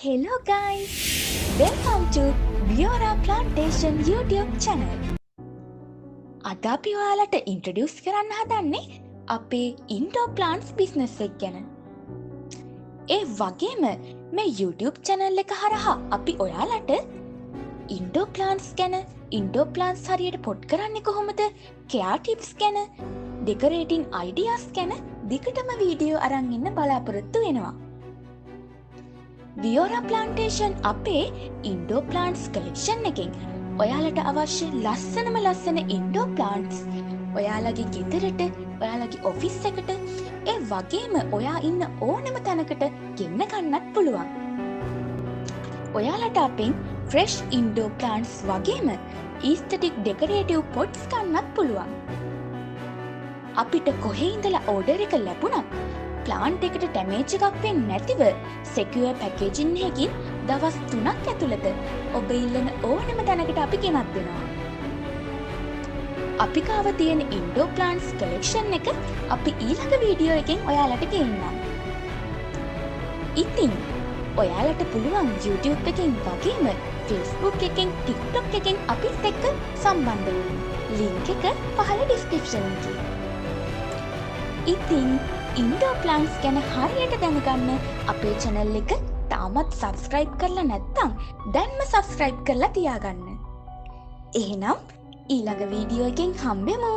Hello guys! Welcome to Viora Plantation YouTube channel. අද අපි ඔයාලට ඉන්ට්‍රොඩියුස් කරන්න හදන්නේ අපේ ඉන්ඩෝ ප්ලාන්ට්ස් බිස්නස් එක ගැන. ඒ වගේම මේ YouTube channel එක හරහා අපි ඔයාලට ඉන්ඩෝ ප්ලාන්ට්ස් ගැන, ඉන්ඩෝ ප්ලාන්ට්ස් හරියට පොට් කරන්නේ කොහොමද, කෙයා ටිප්ස් ගැන, ඩෙකොරේටින් අයිඩියාස් ගැන දිගටම වීඩියෝ අරන් ඉන්න බලාපොරොත්තු වෙනවා. වියෝරා ප්ලාන්ටේෂන් අපේ ඉන්ඩෝ ප්ලාන්ට්ස් කලෙක්ෂන් එකෙන් ඔයාලට අවශ්‍ය ලස්සන ඉන්ඩෝ ප්ලාන්ට්ස් ඔයාලගේ ගෙදරට, ඔයාලගේ ඔෆිස් එකට, ඒ වගේම ඔයා ඉන්න ඕනම තැනකට ගෙන්න ගන්නත් පුළුවන්. ඔයාලට අපෙන් ෆ්‍රෙෂ් ඉන්ඩෝ ප්ලාන්ට්ස් වගේම ඊස්තටික් ඩෙකොරේටිව් පොට්ස් ගන්නත් පුළුවන්. අපිට කොහේ ඉඳලා ඕඩර් එක ලැබුණත් ප්ලාන්ට් එකට ඩැමේජ් එකක් වෙන්නේ නැතිව සෙකියුර් පැකේජින් එකකින් දවස් 3ක් ඇතුළත ඔබ ඉල්ලන ඕනම තැනකට අපි ගෙනත් දෙනවා. අපි ගාව තියෙන ඉන්ඩෝ ප්ලාන්ට්ස් කලෙක්ෂන් එක අපි ඊළඟ වීඩියෝ එකෙන් ඔයාලට ගේන්නම්. ඉතින් ඔයාලට පුළුවන් YouTube එකෙන් වගේම Facebook එකෙන්, TikTok එකෙන් අපිත් එක්ක සම්බන්ධ වෙන්න. link එක පහළ description එකේ. ඉතින් ඉන්ඩෝ ප්ලාන්ට්ස් ගැන හරියට දැනගන්න අපේ channel එක තාමත් subscribe කරලා නැත්නම් දැන්ම subscribe කරලා තියාගන්න. එහෙනම් ඊළඟ වීඩියෝ එකෙන් හම්බෙමු.